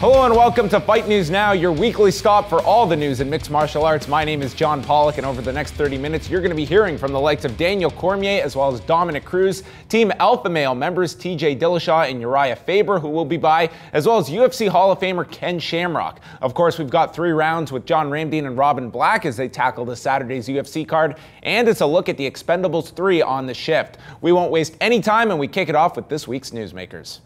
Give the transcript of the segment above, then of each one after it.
Hello and welcome to Fight News Now, your weekly stop for all the news in mixed martial arts. My name is John Pollock, and over the next 30 minutes, you're going to be hearing from the likes of Daniel Cormier as well as Dominic Cruz, Team Alpha Male members TJ Dillashaw and Uriah Faber, who will be by, as well as UFC Hall of Famer Ken Shamrock. Of course, we've got 3 rounds with John Ramdine and Robin Black as they tackle this Saturday's UFC card, and it's a look at the Expendables 3 on the shift. We won't waste any time, and we kick it off with this week's newsmakers.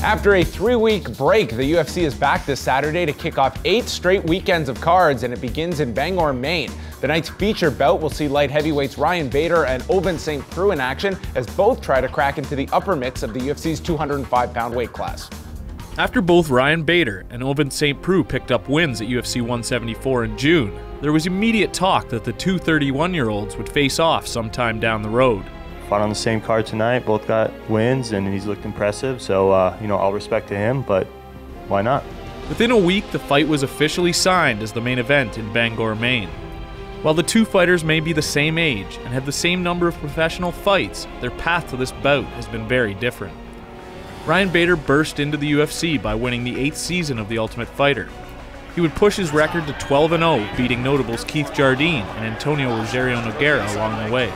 After a 3-week break, the UFC is back this Saturday to kick off 8 straight weekends of cards, and it begins in Bangor, Maine. The night's feature bout will see light heavyweights Ryan Bader and St Preux in action as both try to crack into the upper mix of the UFC's 205-pound weight class. After both Ryan Bader and St Preux picked up wins at UFC 174 in June, there was immediate talk that the two 31-year-olds would face off sometime down the road. Fought on the same card tonight, both got wins, and he's looked impressive, so all respect to him, but why not? Within a week, the fight was officially signed as the main event in Bangor, Maine. While the two fighters may be the same age and have the same number of professional fights, their path to this bout has been very different. Ryan Bader burst into the UFC by winning the 8th season of The Ultimate Fighter. He would push his record to 12-0, beating notables Keith Jardine and Antonio Rosario Nogueira along the way.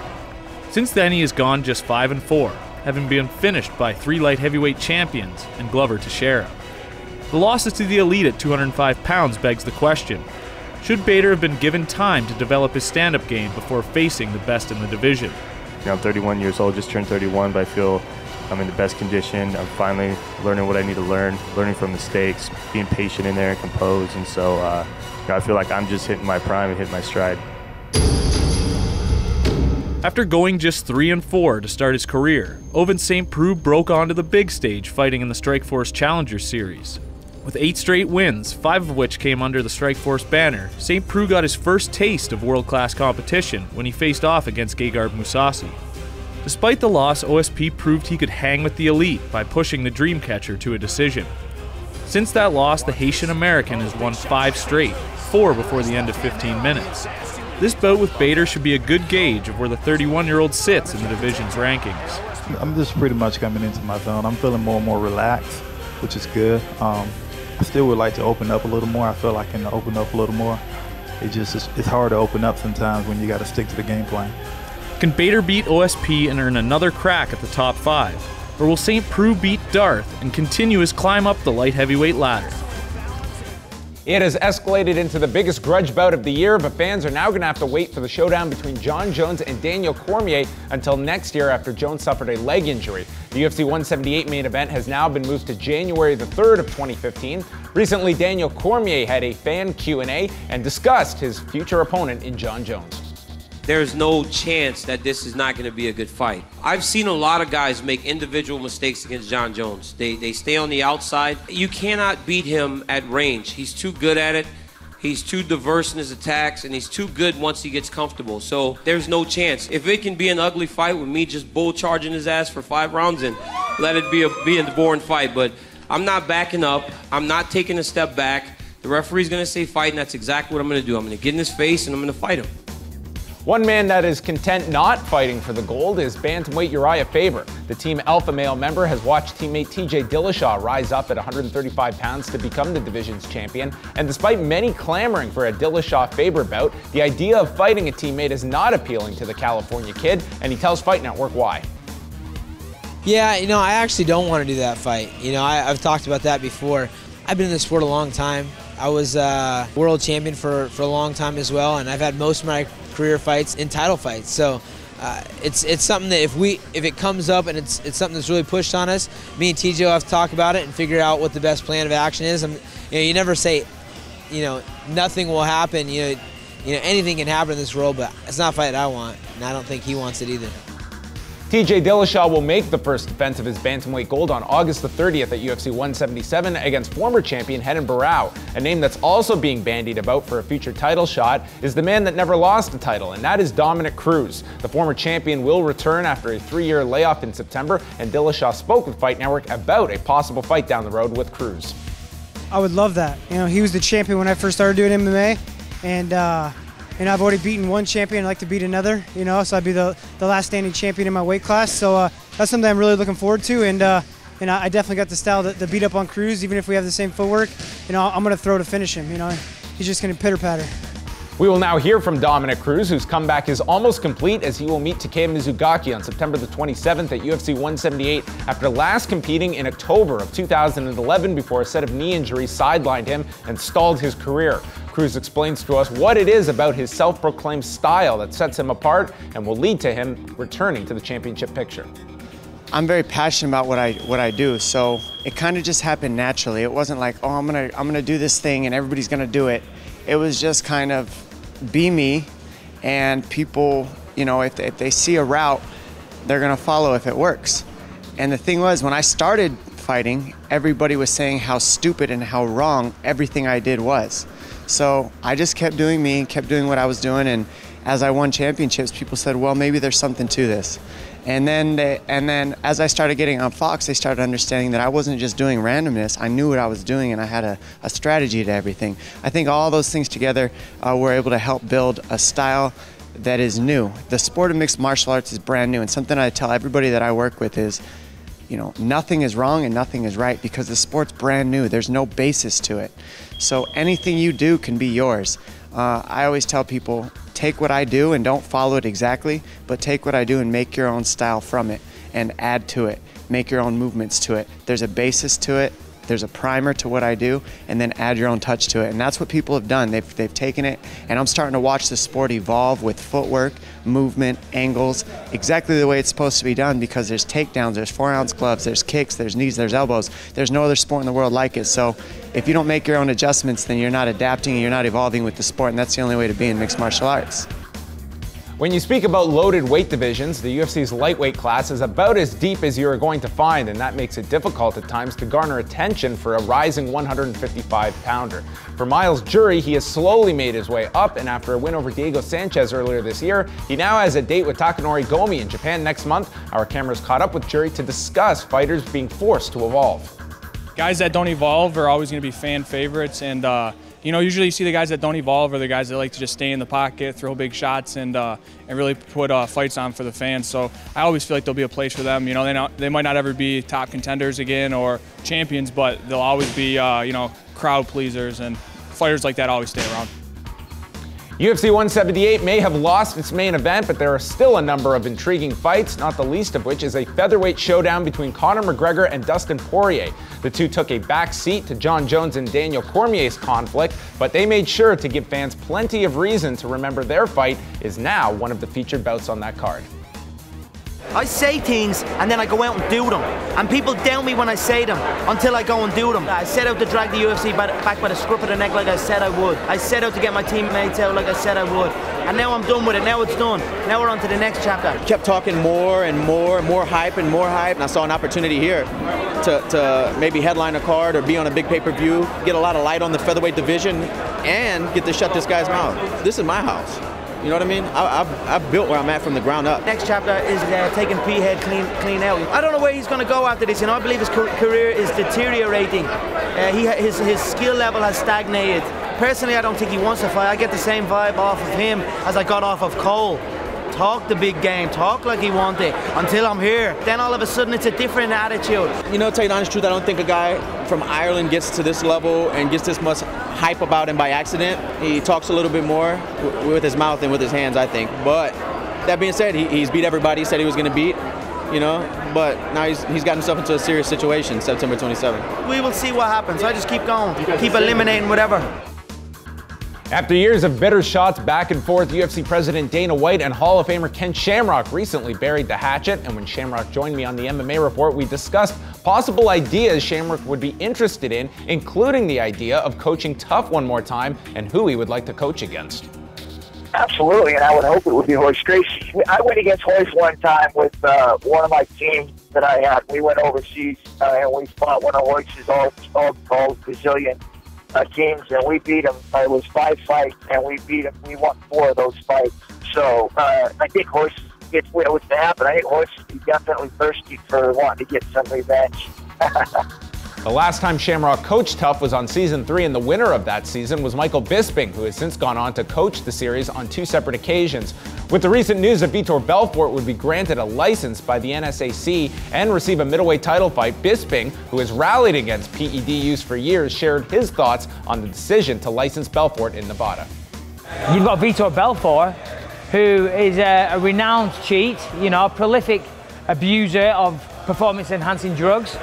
Since then, he has gone just 5-4, having been finished by 3 light heavyweight champions and Glover Teixeira. The losses to the elite at 205 pounds begs the question: should Bader have been given time to develop his stand-up game before facing the best in the division? I'm 31 years old, just turned 31, but I feel I'm in the best condition. I'm finally learning what I need to learn, learning from mistakes, being patient in there and composed, and so I feel like I'm just hitting my prime and hitting my stride. After going just 3-4 to start his career, St Preux broke onto the big stage fighting in the Strikeforce Challenger Series. With 8 straight wins, 5 of which came under the Strikeforce banner, St Preux got his first taste of world-class competition when he faced off against Gegard Mousasi. Despite the loss, OSP proved he could hang with the elite by pushing the Dreamcatcher to a decision. Since that loss, the Haitian-American has won 5 straight, 4 before the end of 15 minutes. This bout with Bader should be a good gauge of where the 31-year-old sits in the division's rankings. I'm just pretty much coming into my zone. I'm feeling more and more relaxed, which is good. I still would like to open up a little more. I feel like I can open up a little more. It's hard to open up sometimes when you got to stick to the game plan. Can Bader beat OSP and earn another crack at the top 5? Or will St Preux beat Darth and continue his climb up the light heavyweight ladder? It has escalated into the biggest grudge bout of the year, but fans are now going to have to wait for the showdown between Jon Jones and Daniel Cormier until next year after Jones suffered a leg injury. The UFC 178 main event has now been moved to January the 3rd of 2015. Recently, Daniel Cormier had a fan Q&A and discussed his future opponent in Jon Jones. There's no chance that this is not going to be a good fight. I've seen a lot of guys make individual mistakes against Jon Jones. They stay on the outside. You cannot beat him at range. He's too good at it. He's too diverse in his attacks, and he's too good once he gets comfortable. So there's no chance. If it can be an ugly fight with me just bull charging his ass for 5 rounds, and let it be a boring fight. But I'm not backing up. I'm not taking a step back. The referee's going to say fight, and that's exactly what I'm going to do. I'm going to get in his face, and I'm going to fight him. One man that is content not fighting for the gold is bantamweight Uriah Faber. The Team Alpha Male member has watched teammate TJ Dillashaw rise up at 135 pounds to become the division's champion, and despite many clamoring for a Dillashaw-Faber bout, the idea of fighting a teammate is not appealing to the California kid, and he tells Fight Network why. Yeah, I actually don't want to do that fight. I've talked about that before. I've been in this sport a long time. I was world champion for a long time as well, and I've had most of my career fights in title fights. So it's something that if it comes up and it's something that's really pushed on us, me and TJ will have to talk about it and figure out what the best plan of action is. You never say, nothing will happen. Anything can happen in this world, but it's not a fight I want, and I don't think he wants it either. TJ Dillashaw will make the first defense of his bantamweight gold on August the 30th at UFC 177 against former champion Renan Barão. A name that's also being bandied about for a future title shot is the man that never lost a title, and that is Dominic Cruz. The former champion will return after a 3-year layoff in September, and Dillashaw spoke with Fight Network about a possible fight down the road with Cruz. I would love that. He was the champion when I first started doing MMA, and and I've already beaten one champion. I'd like to beat another, you know, so I'd be the last standing champion in my weight class. So that's something I'm really looking forward to, and I definitely got the style to beat up on Cruz. Even if we have the same footwork, you know, I'm going to throw to finish him. You know, he's just going to pitter-patter. We will now hear from Dominic Cruz, whose comeback is almost complete as he will meet Takeo Mizugaki on September the 27th at UFC 178 after last competing in October of 2011 before a set of knee injuries sidelined him and stalled his career. Cruz explains to us what it is about his self-proclaimed style that sets him apart and will lead to him returning to the championship picture. I'm very passionate about what I do, so it kind of just happened naturally. It wasn't like, oh, I'm gonna do this thing and everybody's gonna do it. It was just kind of be me, and people, you know, if they see a route, they're gonna follow if it works. And the thing was, when I started fighting, everybody was saying how stupid and how wrong everything I did was. So I just kept doing me and kept doing what I was doing, and as I won championships, people said, well, maybe there's something to this. And then as I started getting on Fox, they started understanding that I wasn't just doing randomness. I knew what I was doing, and I had a strategy to everything. I think all those things together were able to help build a style that is new. The sport of mixed martial arts is brand new, and something I tell everybody that I work with is, you know, nothing is wrong and nothing is right because the sport's brand new. There's no basis to it. So anything you do can be yours. I always tell people, take what I do and don't follow it exactly, but take what I do and make your own style from it and add to it. Make your own movements to it. There's a basis to it. There's a primer to what I do, and then add your own touch to it. And that's what people have done. They've taken it, and I'm starting to watch the sport evolve with footwork, movement, angles, exactly the way it's supposed to be done, because there's takedowns, there's 4-ounce gloves, there's kicks, there's knees, there's elbows. There's no other sport in the world like it. So if you don't make your own adjustments, then you're not adapting and you're not evolving with the sport, and that's the only way to be in mixed martial arts. When you speak about loaded weight divisions, the UFC's lightweight class is about as deep as you are going to find, and that makes it difficult at times to garner attention for a rising 155-pounder. For Miles Jury, he has slowly made his way up, and after a win over Diego Sanchez earlier this year, he now has a date with Takanori Gomi in Japan next month. Our cameras caught up with Jury to discuss fighters being forced to evolve. Guys that don't evolve are always going to be fan favorites, and you know, usually you see the guys that don't evolve are the guys that like to just stay in the pocket, throw big shots, and really put fights on for the fans. So I always feel like there'll be a place for them. You know, they might not ever be top contenders again or champions, but they'll always be you know, crowd pleasers, and fighters like that always stay around. UFC 178 may have lost its main event, but there are still a number of intriguing fights, not the least of which is a featherweight showdown between Conor McGregor and Dustin Poirier. The two took a back seat to Jon Jones and Daniel Cormier's conflict, but they made sure to give fans plenty of reason to remember their fight is now one of the featured bouts on that card. I say things and then I go out and do them. And people doubt me when I say them until I go and do them. I set out to drag the UFC back by the scruff of the neck like I said I would. I set out to get my teammates out like I said I would. And now I'm done with it. Now it's done. Now we're on to the next chapter. Kept talking more and more hype and more hype. And I saw an opportunity here to maybe headline a card or be on a big pay-per-view, get a lot of light on the featherweight division, and get to shut this guy's mouth. This is my house. You know what I mean? I've built where I'm at from the ground up. Next chapter is taking P-Head clean out. I don't know where he's going to go after this. You know, I believe his career is deteriorating. His skill level has stagnated. Personally, I don't think he wants to fight. I get the same vibe off of him as I got off of Cole. Talk the big game, talk like he wanted until I'm here. Then all of a sudden it's a different attitude. You know, to tell you the honest truth, I don't think a guy from Ireland gets to this level and gets this much hype about him by accident. He talks a little bit more with his mouth than with his hands, I think. But that being said, he's beat everybody he said he was going to beat, you know, but now he's got himself into a serious situation September 27th. We will see what happens. I just keep going, keep eliminating whatever. After years of bitter shots back and forth, UFC President Dana White and Hall of Famer Ken Shamrock recently buried the hatchet, and when Shamrock joined me on the MMA Report, we discussed possible ideas Shamrock would be interested in, including the idea of coaching Tough one more time and who he would like to coach against. Absolutely, and I would hope it would be Royce Gracie. I went against Royce one time with one of my teams that I had. We went overseas and we fought one of Royce's all Brazilian teams, and we beat him. It was 5 fights, and we beat him. We won 4 of those fights. So I think Royce gets what was to happen. I think Royce is definitely thirsty for wanting to get some revenge. The last time Shamrock coached Tough was on Season 3, and the winner of that season was Michael Bisping, who has since gone on to coach the series on 2 separate occasions. With the recent news that Vitor Belfort would be granted a license by the NSAC and receive a middleweight title fight, Bisping, who has rallied against PED use for years, shared his thoughts on the decision to license Belfort in Nevada. You've got Vitor Belfort, who is a renowned cheat, a prolific abuser of performance-enhancing drugs.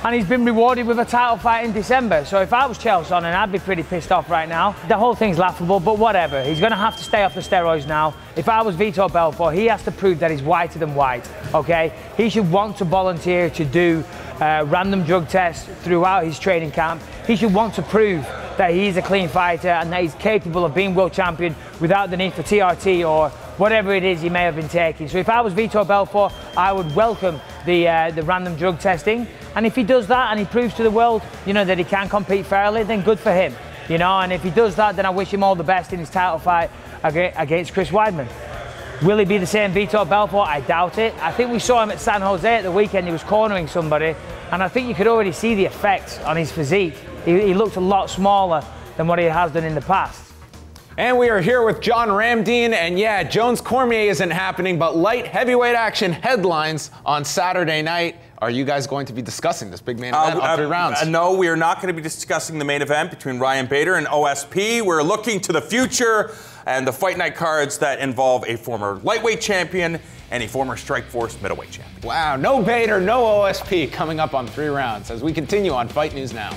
And he's been rewarded with a title fight in December. So if I was Chael Sonnen, I'd be pretty pissed off right now. The whole thing's laughable, but whatever. He's going to have to stay off the steroids now. If I was Vitor Belfort, he has to prove that he's whiter than white, okay? He should want to volunteer to do random drug tests throughout his training camp. He should want to prove that he's a clean fighter and that he's capable of being world champion without the need for TRT or whatever it is he may have been taking. So if I was Vitor Belfort, I would welcome the random drug testing. And if he does that and he proves to the world, that he can compete fairly, then good for him. And if he does that, then I wish him all the best in his title fight against Chris Weidman. Will he be the same Vitor Belfort? I doubt it. I think we saw him at San Jose at the weekend. He was cornering somebody, and I think you could already see the effects on his physique. He looked a lot smaller than what he has done in the past. And we are here with John Ramdeen, and yeah, Jones-Cormier isn't happening, but light heavyweight action headlines on Saturday night. Are you guys going to be discussing this big main event on 3 rounds? No, we are not going to be discussing the main event between Ryan Bader and OSP. We're looking to the future and the fight night cards that involve a former lightweight champion and a former Strikeforce middleweight champion. Wow, no Bader, no OSP coming up on 3 rounds as we continue on Fight News Now.